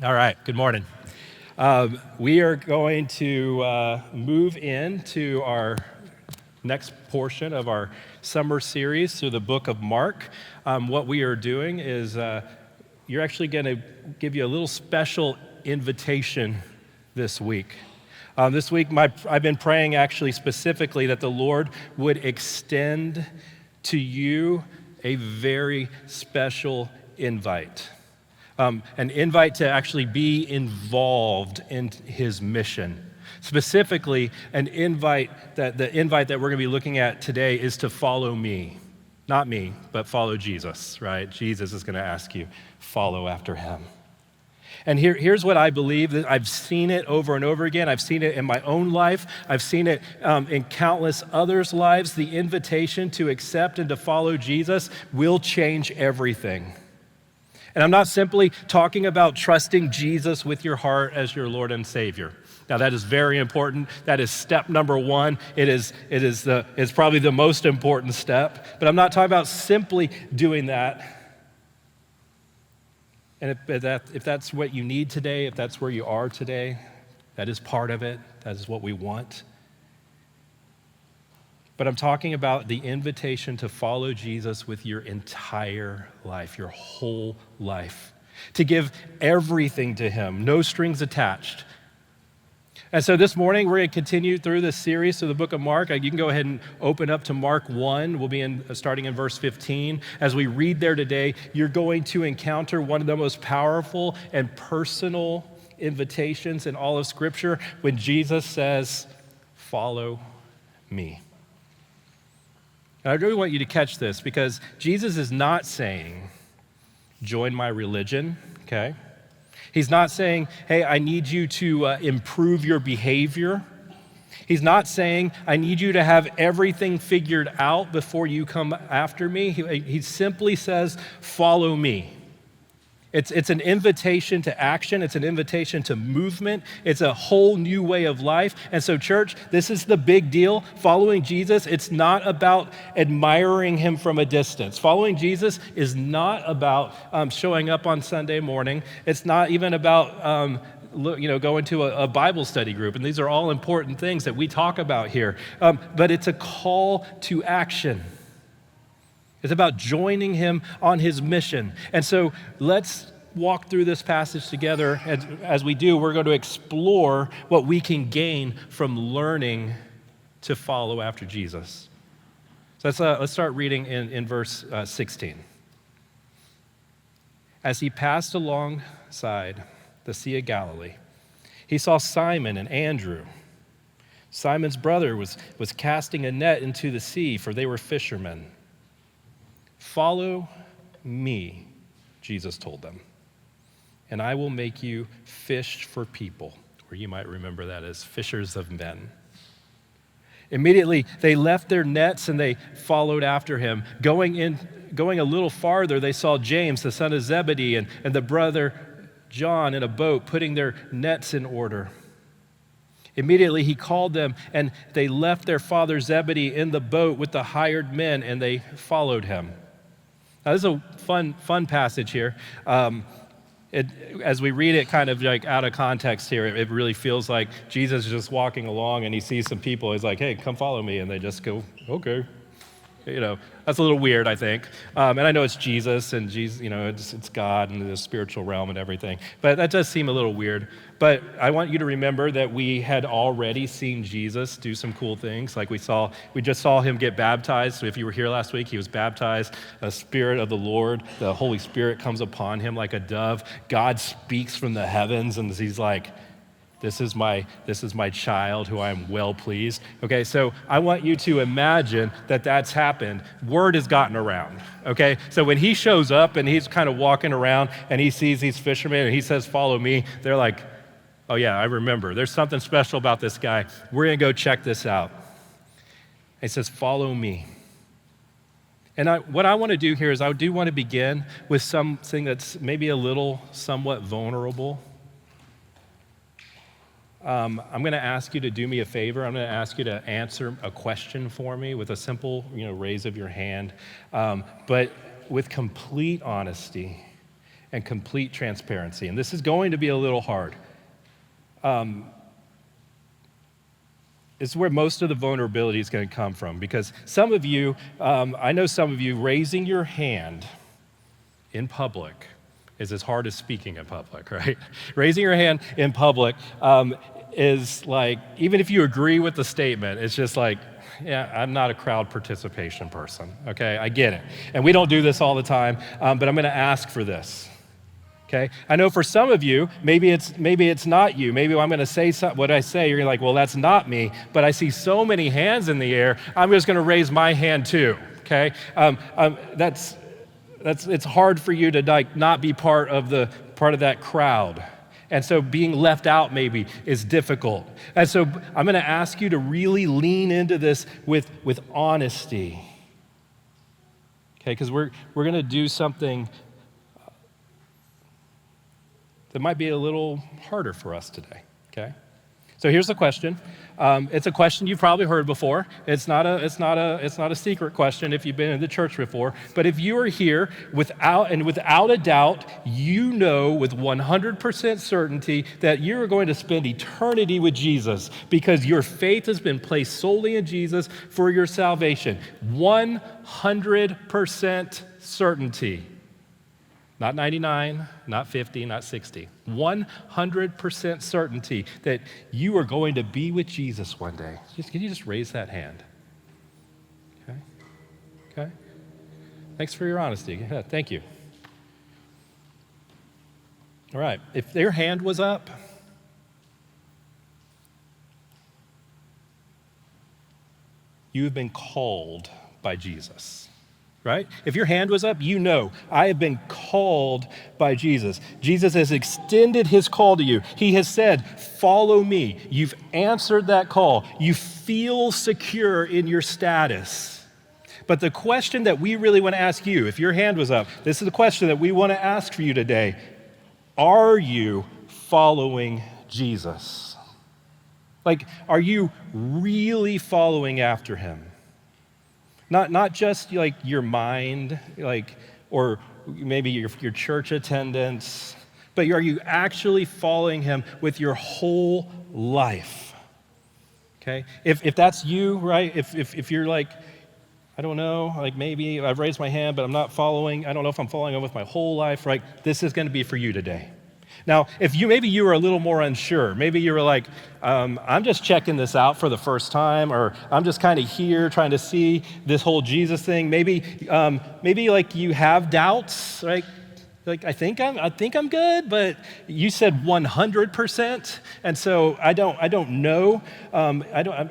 All right, good morning. We are going to move into our next portion of our summer series through the book of Mark. What we are doing is you're actually going to give you a little special invitation this week. This week, I've been praying actually specifically that the Lord would extend to you a very special invite. An invite to actually be involved in his mission. Specifically, the invite that we're going to be looking at today is to follow me. Not me, but follow Jesus, right? Jesus is going to ask you, follow after him. And here's what I believe. That I've seen it over and over again. I've seen it in my own life. I've seen it in countless others' lives. The invitation to accept and to follow Jesus will change everything. And I'm not simply talking about trusting Jesus with your heart as your Lord and Savior. Now that is very important. That is step number one. It's probably the most important step. But I'm not talking about simply doing that. And if that's what you need today, if that's where you are today, that is part of it. That is what we want. But I'm talking about the invitation to follow Jesus with your entire life, your whole life, to give everything to him, no strings attached. And so this morning, we're going to continue through this series through the book of Mark. You can go ahead and open up to Mark 1. We'll be starting in verse 15. As we read there today, you're going to encounter one of the most powerful and personal invitations in all of Scripture when Jesus says, "Follow me." And I really want you to catch this because Jesus is not saying, join my religion, okay? He's not saying, hey, I need you to improve your behavior. He's not saying, I need you to have everything figured out before you come after me. He simply says, follow me. It's an invitation to action. It's an invitation to movement. It's a whole new way of life. And so, church, this is the big deal. Following Jesus, it's not about admiring him from a distance. Following Jesus is not about showing up on Sunday morning. It's not even about going to a Bible study group. And these are all important things that we talk about here. But it's a call to action. It's about joining him on his mission. And so let's walk through this passage together. As we do, we're going to explore what we can gain from learning to follow after Jesus. So let's start reading in verse 16. As he passed alongside the Sea of Galilee, he saw Simon and Andrew. Simon's brother was casting a net into the sea, for they were fishermen. Follow me, Jesus told them, and I will make you fish for people, or you might remember that as fishers of men. Immediately, they left their nets and they followed after him. Going a little farther, they saw James, the son of Zebedee, and the brother John in a boat putting their nets in order. Immediately, he called them, and they left their father Zebedee in the boat with the hired men, and they followed him. Now, this is a fun passage here. As we read it kind of like out of context here, it really feels like Jesus is just walking along and he sees some people. He's like, hey, come follow me. And they just go, okay. That's a little weird, I think. And I know it's Jesus and Jesus, it's God and the spiritual realm and everything. But that does seem a little weird. But I want you to remember that we had already seen Jesus do some cool things. Like we just saw him get baptized. So if you were here last week, he was baptized. The Spirit of the Lord, the Holy Spirit comes upon him like a dove. God speaks from the heavens and he's like, This is my child who I am well pleased. Okay, so I want you to imagine that that's happened. Word has gotten around, okay? So when he shows up and he's kind of walking around and he sees these fishermen and he says, follow me, they're like, oh yeah, I remember. There's something special about this guy. We're gonna go check this out. He says, follow me. And what I wanna do here is I do wanna begin with something that's maybe a little somewhat vulnerable. I'm going to ask you to do me a favor. I'm going to ask you to answer a question for me with a simple, raise of your hand, but with complete honesty and complete transparency. And this is going to be a little hard. It's where most of the vulnerability is going to come from, because some of you, I know some of you, raising your hand in public is as hard as speaking in public, right? Raising your hand in public is like, even if you agree with the statement, it's just like, yeah, I'm not a crowd participation person, okay? I get it. And we don't do this all the time, but I'm going to ask for this. Okay, I know for some of you, maybe it's not you. Maybe I'm going to say what I say. You're like, well, that's not me. But I see so many hands in the air. I'm just going to raise my hand too. Okay, it's hard for you to like not be part of that crowd, and so being left out maybe is difficult. And so I'm going to ask you to really lean into this with honesty. Okay, because we're going to do something that might be a little harder for us today, okay? So here's the question. It's a question you've probably heard before. It's not a secret question if you've been in the church before. But if you are here without a doubt, you know with 100% certainty that you are going to spend eternity with Jesus because your faith has been placed solely in Jesus for your salvation. 100% certainty. Not 99, not 50, not 60. 100% certainty that you are going to be with Jesus one day. Can you just raise that hand? Okay. Okay. Thanks for your honesty. Yeah, thank you. All right. If their hand was up, you have been called by Jesus. Right? If your hand was up, you know, I have been called by Jesus. Jesus has extended his call to you. He has said, follow me. You've answered that call. You feel secure in your status. But the question that we really want to ask you, if your hand was up, this is the question that we want to ask for you today. Are you following Jesus? Like, are you really following after him? Not just like your mind, like, or maybe your church attendance, but are you actually following him with your whole life? Okay? If that's you, right? If you're like, I don't know, like maybe I've raised my hand, but I'm not following, I don't know if I'm following him with my whole life, right? This is going to be for you today. Now, if maybe you were a little more unsure, maybe you were like, I'm just checking this out for the first time, or I'm just kind of here trying to see this whole Jesus thing. Maybe like you have doubts, right? Like I think I'm good, but you said 100%, and so I don't know. I'm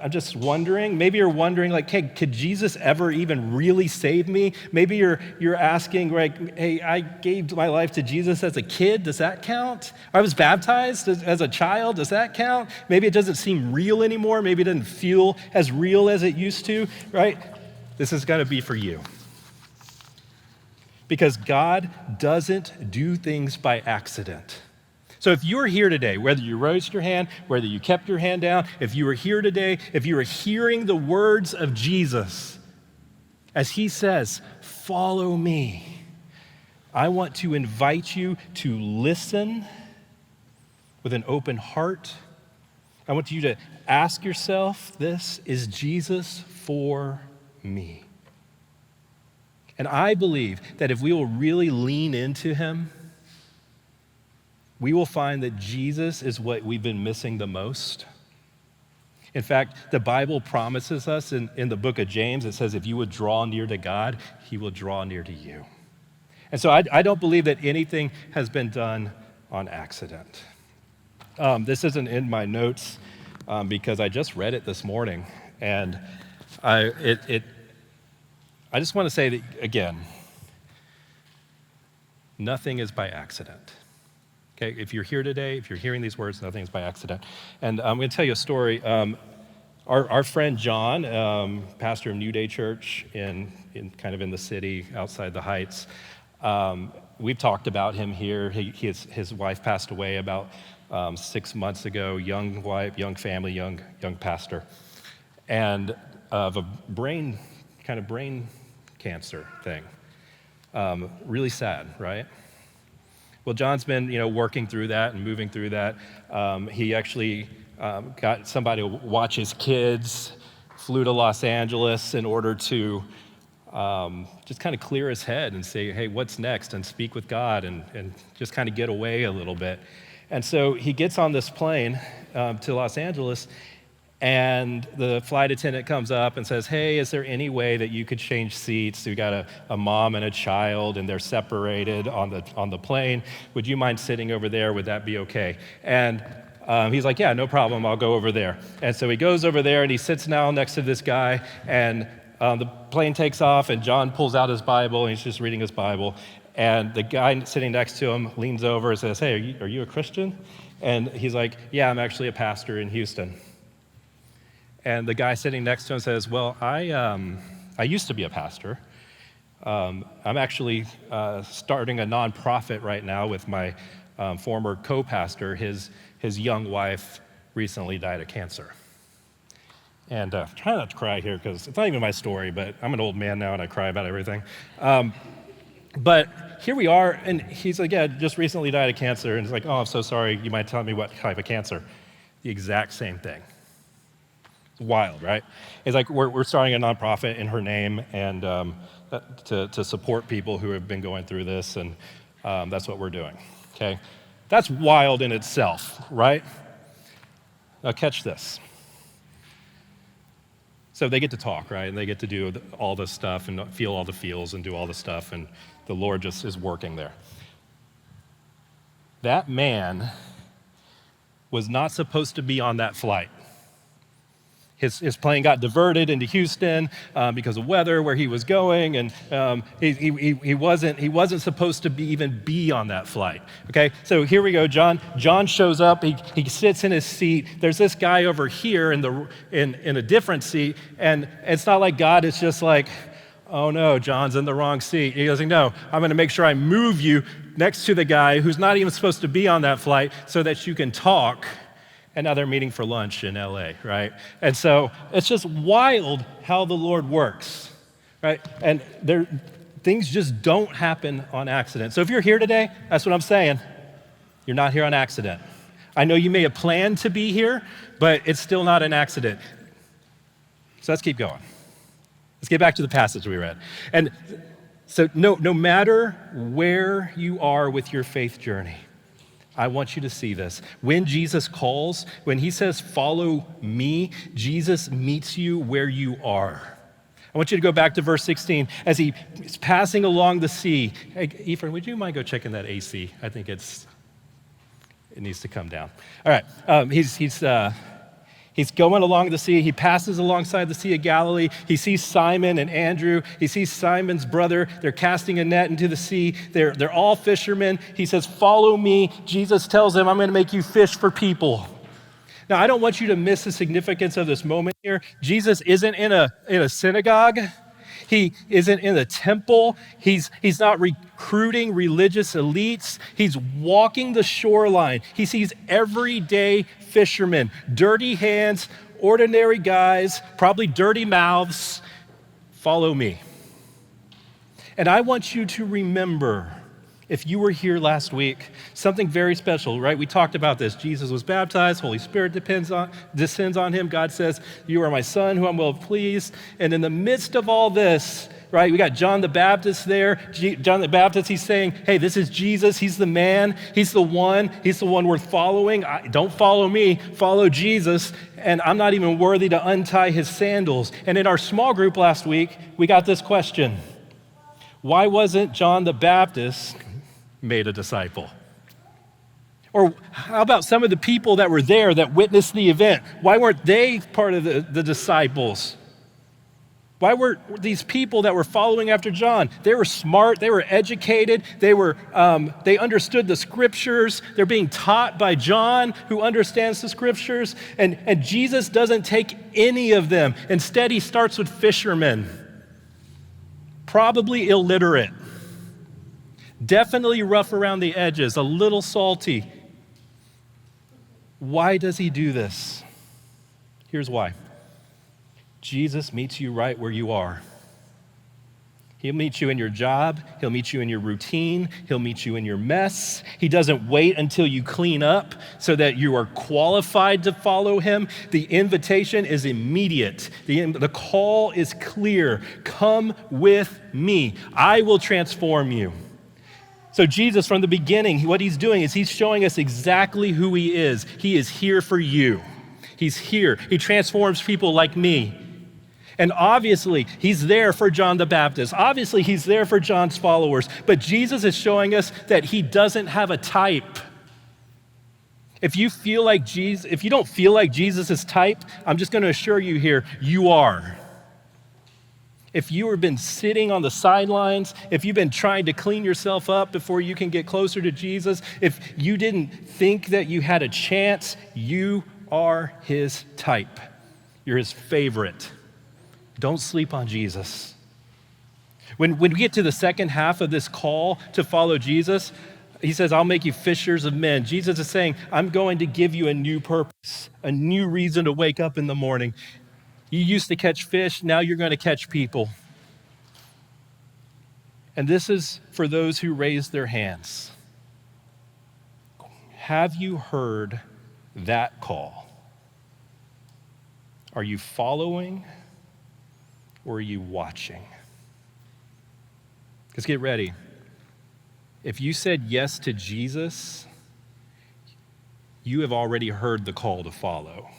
just wondering. Maybe you're wondering, like, hey, could Jesus ever even really save me? Maybe you're asking, like, hey, I gave my life to Jesus as a kid. Does that count? I was baptized as a child. Does that count? Maybe it doesn't seem real anymore. Maybe it doesn't feel as real as it used to. Right? This is going to be for you. Because God doesn't do things by accident. So if you're here today, whether you raised your hand, whether you kept your hand down, if you were here today, if you are hearing the words of Jesus, as he says, follow me, I want to invite you to listen with an open heart. I want you to ask yourself this, is Jesus for me? And I believe that if we will really lean into him, we will find that Jesus is what we've been missing the most. In fact, the Bible promises us in the book of James, it says, if you would draw near to God, he will draw near to you. And so I don't believe that anything has been done on accident. This isn't in my notes because I just read it this morning, and I just want to say that, again, nothing is by accident. Okay, if you're here today, if you're hearing these words, nothing is by accident. And I'm going to tell you a story. Our friend John, pastor of New Day Church in the city outside the Heights, we've talked about him here. His wife passed away about 6 months ago. Young wife, young family, young pastor, and of a brain cancer thing. Really sad, right? Well, John's been, working through that and moving through that. He actually got somebody to watch his kids, flew to Los Angeles in order to just kind of clear his head and say, hey, what's next? And speak with God and just kind of get away a little bit. And so he gets on this plane to Los Angeles, and the flight attendant comes up and says, hey, is there any way that you could change seats? We got a mom and a child, and they're separated on the plane. Would you mind sitting over there? Would that be okay? And he's like, yeah, no problem. I'll go over there. And so he goes over there, and he sits down next to this guy, and the plane takes off, and John pulls out his Bible, and he's just reading his Bible. And the guy sitting next to him leans over and says, hey, are you a Christian? And he's like, yeah, I'm actually a pastor in Houston. And the guy sitting next to him says, well, I used to be a pastor. I'm actually starting a nonprofit right now with my former co-pastor. His young wife recently died of cancer. And try not to cry here because it's not even my story, but I'm an old man now and I cry about everything. But here we are, and he's like, yeah, just recently died of cancer. And he's like, oh, I'm so sorry. You might tell me what type of cancer? The exact same thing. It's wild, right? It's like we're starting a nonprofit in her name and to support people who have been going through this, and that's what we're doing, okay? That's wild in itself, right? Now catch this. So they get to talk, right? And they get to do all this stuff and feel all the feels and do all the stuff, and the Lord just is working there. That man was not supposed to be on that flight. His plane got diverted into Houston because of weather, where he was going, and he wasn't supposed to even be on that flight. Okay, so here we go. John shows up. He sits in his seat. There's this guy over here in a different seat, and it's not like God is just like, oh no, John's in the wrong seat. He goes, no, I'm going to make sure I move you next to the guy who's not even supposed to be on that flight so that you can talk. And now they're meeting for lunch in LA, right? And so it's just wild how the Lord works, right? And things just don't happen on accident. So if you're here today, that's what I'm saying. You're not here on accident. I know you may have planned to be here, but it's still not an accident. So let's keep going. Let's get back to the passage we read. And so no matter where you are with your faith journey, I want you to see this. When Jesus calls, when he says, follow me, Jesus meets you where you are. I want you to go back to verse 16. As he is passing along the sea. Hey, Ephraim, would you mind go checking that AC? I think it needs to come down. All right, he's going along the sea. He passes alongside the Sea of Galilee. He sees Simon and Andrew. He sees Simon's brother. They're casting a net into the sea. They're all fishermen. He says, follow me. Jesus tells them, I'm going to make you fish for people. Now, I don't want you to miss the significance of this moment here. Jesus isn't in a synagogue. He isn't in a temple. He's not recruiting religious elites. He's walking the shoreline. He sees everyday fishermen, dirty hands, ordinary guys, probably dirty mouths. Follow me. And I want you to remember, if you were here last week, something very special, right? We talked about this. Jesus was baptized, Holy Spirit descends on him. God says, you are my son who I'm well pleased. And in the midst of all this, right, we got John the Baptist there. John the Baptist, he's saying, hey, this is Jesus. He's the man. He's the one worth following. Don't follow me, follow Jesus. And I'm not even worthy to untie his sandals. And in our small group last week, we got this question. Why wasn't John the Baptist made a disciple? Or how about some of the people that were there that witnessed the event? Why weren't they part of the disciples? Why were these people that were following after John? They were smart, they were educated, they understood the scriptures, they're being taught by John, who understands the scriptures, and Jesus doesn't take any of them. Instead, he starts with fishermen, probably illiterate, definitely rough around the edges, a little salty. Why does he do this? Here's why. Jesus meets you right where you are. He'll meet you in your job. He'll meet you in your routine. He'll meet you in your mess. He doesn't wait until you clean up so that you are qualified to follow him. The invitation is immediate. The call is clear. Come with me. I will transform you. So Jesus, from the beginning, what he's doing is he's showing us exactly who he is. He is here for you. He's here. He transforms people like me. And obviously, he's there for John the Baptist. Obviously, he's there for John's followers. But Jesus is showing us that he doesn't have a type. If you don't feel like Jesus' type, I'm just going to assure you here, you are. If you have been sitting on the sidelines, if you've been trying to clean yourself up before you can get closer to Jesus, if you didn't think that you had a chance, you are his type. You're his favorite. Don't sleep on Jesus. When we get to the second half of this call to follow Jesus, he says, I'll make you fishers of men. Jesus is saying, I'm going to give you a new purpose, a new reason to wake up in the morning. You used to catch fish, now you're going to catch people. And this is for those who raise their hands. Have you heard that call? Are you following? Or are you watching? Because get ready. If you said yes to Jesus, you have already heard the call to follow.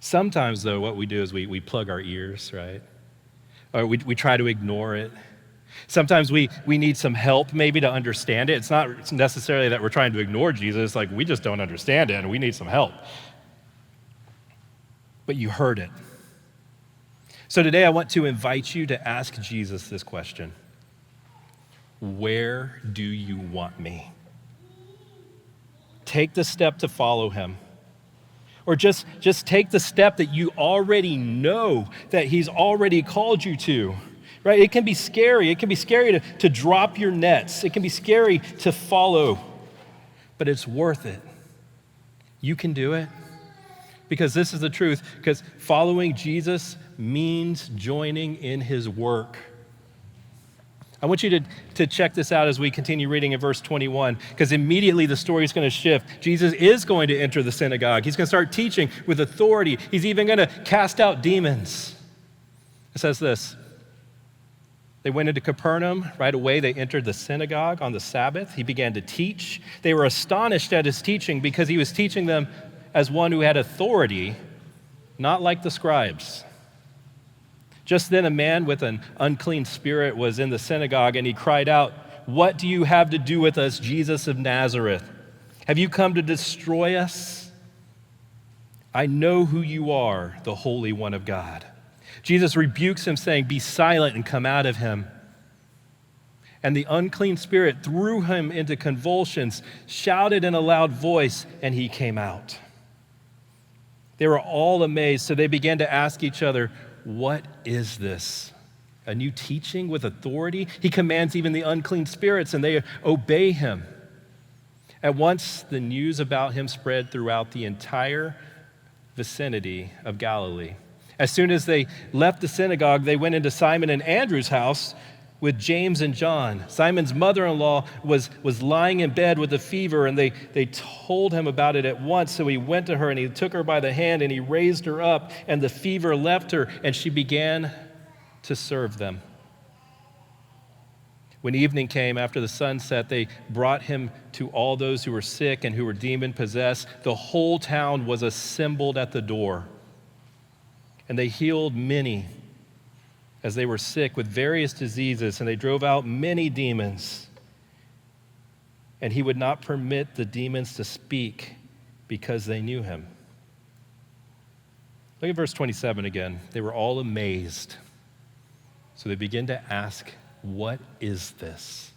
Sometimes, though, what we do is we plug our ears, right? Or we try to ignore it. Sometimes we need some help maybe to understand it. It's not necessarily that we're trying to ignore Jesus. Like, we just don't understand it and we need some help. But you heard it. So today I want to invite you to ask Jesus this question. Where do you want me? Take the step to follow him. Or just take the step that you already know that he's already called you to. Right? It can be scary. It can be scary to drop your nets. It can be scary to follow. But it's worth it. You can do it. Because this is the truth. Because following Jesus means joining in his work. I want you to check this out as we continue reading in verse 21, because immediately the story is going to shift. Jesus is going to enter the synagogue. He's going to start teaching with authority. He's even going to cast out demons. It says this. They went into Capernaum. Right away, they entered the synagogue on the Sabbath. He began to teach. They were astonished at his teaching because he was teaching them as one who had authority, not like the scribes. Just then a man with an unclean spirit was in the synagogue, and he cried out, "What do you have to do with us, Jesus of Nazareth? Have you come to destroy us? I know who you are, the Holy One of God." Jesus rebukes him, saying, "Be silent and come out of him." And the unclean spirit threw him into convulsions, shouted in a loud voice, and he came out. They were all amazed, so they began to ask each other, "What is this? A new teaching with authority? He commands even the unclean spirits, and they obey him." At once, the news about him spread throughout the entire vicinity of Galilee. As soon as they left the synagogue, they went into Simon and Andrew's house with James and John. Simon's mother-in-law was lying in bed with a fever, and they told him about it at once. So he went to her, and he took her by the hand, and he raised her up, and the fever left her, and she began to serve them. When evening came after the sunset, they brought him to all those who were sick and who were demon-possessed. The whole town was assembled at the door, and they healed many as they were sick with various diseases, and they drove out many demons. And he would not permit the demons to speak because they knew him. Look at verse 27 again. They were all amazed. So they begin to ask, "What is this?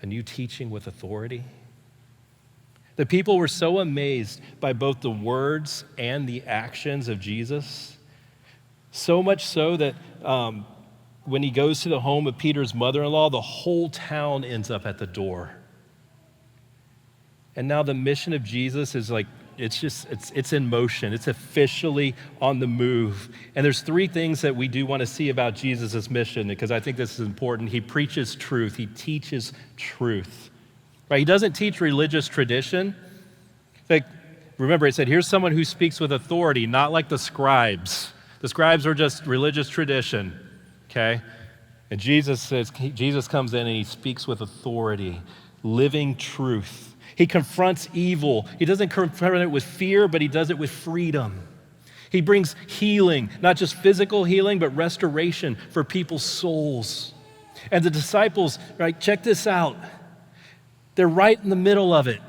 A new teaching with authority?" The people were so amazed by both the words and the actions of Jesus. So much so that when he goes to the home of Peter's mother-in-law, the whole town ends up at the door. And now the mission of Jesus is like it's in motion. It's officially on the move. And there's three things that we do want to see about Jesus' mission, because I think this is important. He preaches truth. He teaches truth. Right? He doesn't teach religious tradition. Like, remember, it said, here's someone who speaks with authority, not like the scribes. The scribes are just religious tradition, okay? And Jesus comes in and he speaks with authority, living truth. He confronts evil. He doesn't confront it with fear, but he does it with freedom. He brings healing, not just physical healing, but restoration for people's souls. And the disciples, right, check this out. They're right in the middle of it.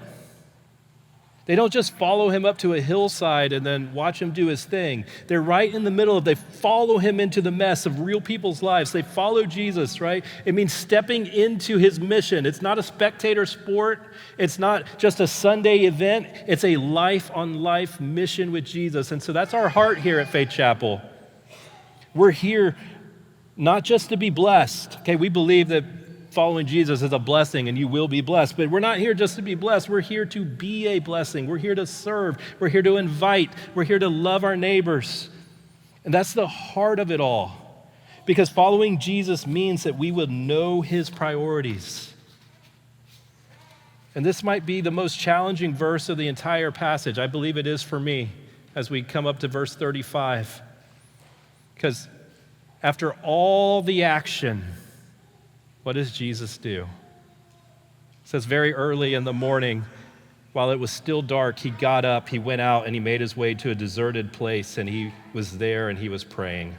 They don't just follow him up to a hillside and then watch him do his thing. They're right in the middle they follow him into the mess of real people's lives. They follow Jesus, right? It means stepping into his mission. It's not a spectator sport. It's not just a Sunday event. It's a life-on-life mission with Jesus. And so that's our heart here at Faith Chapel. We're here not just to be blessed. Okay, we believe that following Jesus is a blessing and you will be blessed. But we're not here just to be blessed. We're here to be a blessing. We're here to serve. We're here to invite. We're here to love our neighbors. And that's the heart of it all. Because following Jesus means that we will know his priorities. And this might be the most challenging verse of the entire passage. I believe it is for me as we come up to verse 35. Because after all the action, what does Jesus do? It says very early in the morning, while it was still dark, he got up, he went out, and he made his way to a deserted place, and he was there and he was praying.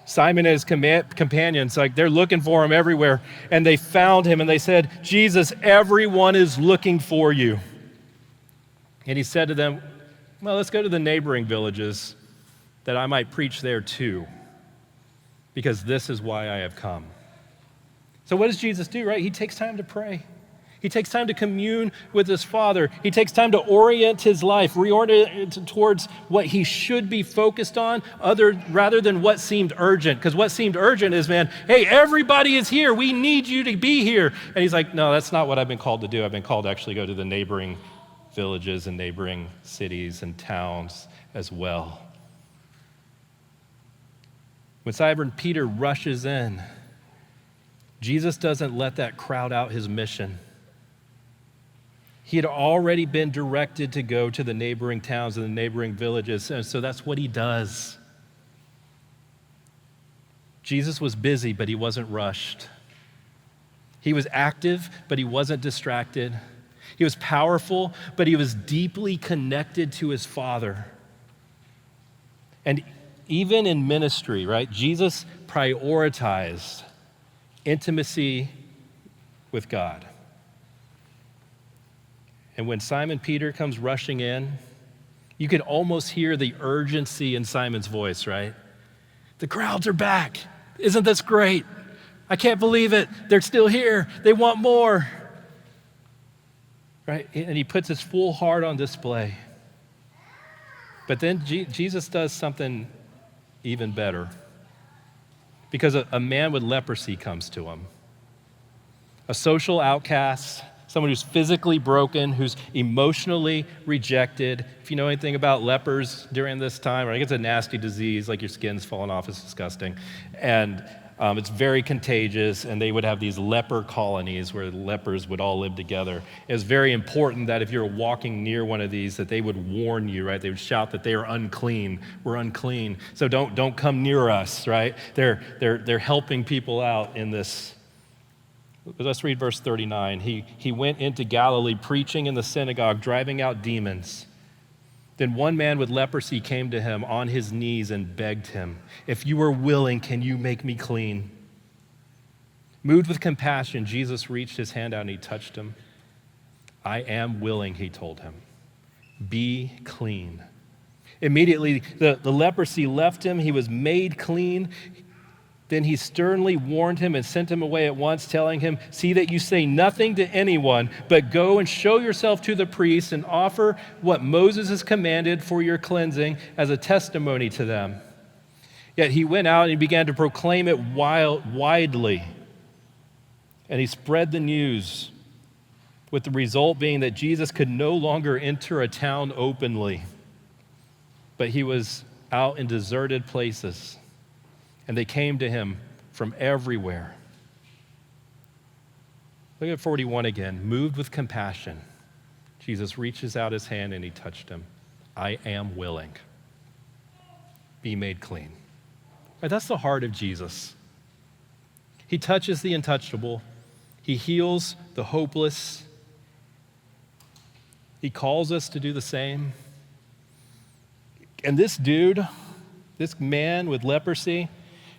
Simon and his companions, they're looking for him everywhere, and they found him, and they said, Jesus, everyone is looking for you. And he said to them, well, let's go to the neighboring villages that I might preach there too, because this is why I have come. So what does Jesus do, right? He takes time to pray. He takes time to commune with his Father. He takes time to orient his life, reorient it towards what he should be focused on, rather than what seemed urgent. Because what seemed urgent is, man, hey, everybody is here. We need you to be here. And he's like, no, that's not what I've been called to do. I've been called to actually go to the neighboring villages and neighboring cities and towns as well. When Simon Peter rushes in, Jesus doesn't let that crowd out his mission. He had already been directed to go to the neighboring towns and the neighboring villages, and so that's what he does. Jesus was busy, but he wasn't rushed. He was active, but he wasn't distracted. He was powerful, but he was deeply connected to his Father. And even in ministry, right, Jesus prioritized intimacy with God. And when Simon Peter comes rushing in, you can almost hear the urgency in Simon's voice, right? The crowds are back. Isn't this great? I can't believe it. They're still here. They want more. Right? And he puts his full heart on display. But then Jesus does something even better. Because a man with leprosy comes to him. A social outcast, someone who's physically broken, who's emotionally rejected. If you know anything about lepers during this time, right, it's a nasty disease, like your skin's falling off, it's disgusting. And it's very contagious, and they would have these leper colonies where lepers would all live together. It was very important that if you're walking near one of these, that they would warn you, right? They would shout that they are unclean. We're unclean, so don't come near us, right? They're helping people out in this. Let's read verse 39. He went into Galilee preaching in the synagogue, driving out demons. Then one man with leprosy came to him on his knees and begged him, if you are willing, can you make me clean? Moved with compassion, Jesus reached his hand out and he touched him. I am willing, he told him. Be clean. Immediately, the leprosy left him. He was made clean. Then he sternly warned him and sent him away at once, telling him, see that you say nothing to anyone, but go and show yourself to the priests and offer what Moses has commanded for your cleansing as a testimony to them. Yet he went out and he began to proclaim it widely. And he spread the news with the result being that Jesus could no longer enter a town openly, but he was out in deserted places, and they came to him from everywhere. Look at 41 again. Moved with compassion, Jesus reaches out his hand and he touched him. I am willing. Be made clean. Right, that's the heart of Jesus. He touches the untouchable. He heals the hopeless. He calls us to do the same. And this dude, this man with leprosy,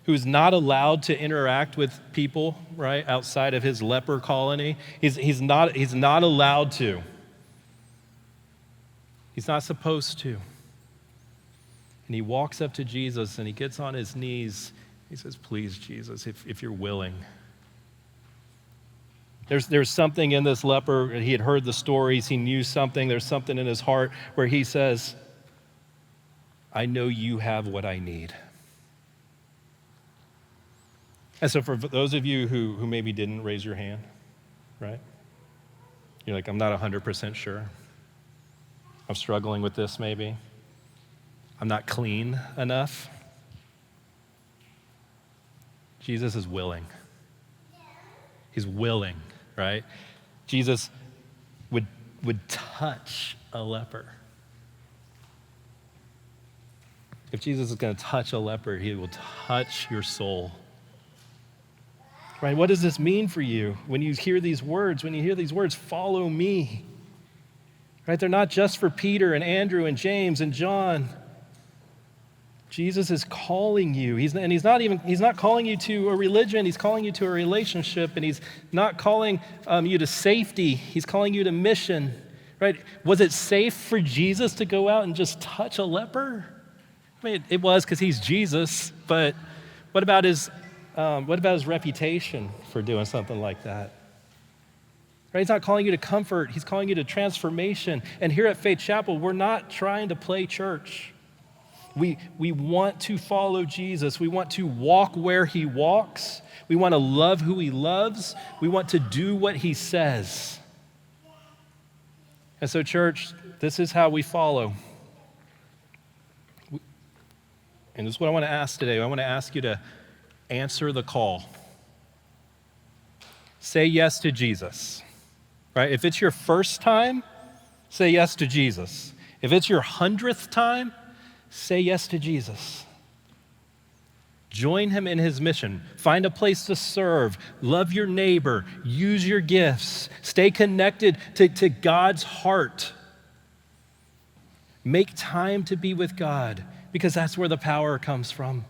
who's not allowed to interact with people, right, outside of his leper colony, he's not allowed to. He's not supposed to. And he walks up to Jesus and he gets on his knees. He says, please, Jesus, if you're willing. There's something in this leper. He had heard the stories. He knew something. There's something in his heart where he says, I know you have what I need. And so for those of you who maybe didn't raise your hand, right? You're like, I'm not 100% sure. I'm struggling with this maybe. I'm not clean enough. Jesus is willing. He's willing, right? Jesus would touch a leper. If Jesus is going to touch a leper, he will touch your soul. Right? What does this mean for you when you hear these words? When you hear these words, follow me. Right? They're not just for Peter and Andrew and James and John. Jesus is calling you. He's not calling you to a religion. He's calling you to a relationship, and he's not calling you to safety. He's calling you to mission. Right? Was it safe for Jesus to go out and just touch a leper? I mean, it was because he's Jesus, but what about his reputation for doing something like that? Right? He's not calling you to comfort. He's calling you to transformation. And here at Faith Chapel, we're not trying to play church. We want to follow Jesus. We want to walk where he walks. We want to love who he loves. We want to do what he says. And so, church, this is how we follow. And this is what I want to ask today. I want to ask you to answer the call. Say yes to Jesus. Right? If it's your first time, say yes to Jesus. If it's your 100th time, say yes to Jesus. Join him in his mission. Find a place to serve. Love your neighbor. Use your gifts. Stay connected to God's heart. Make time to be with God, because that's where the power comes from.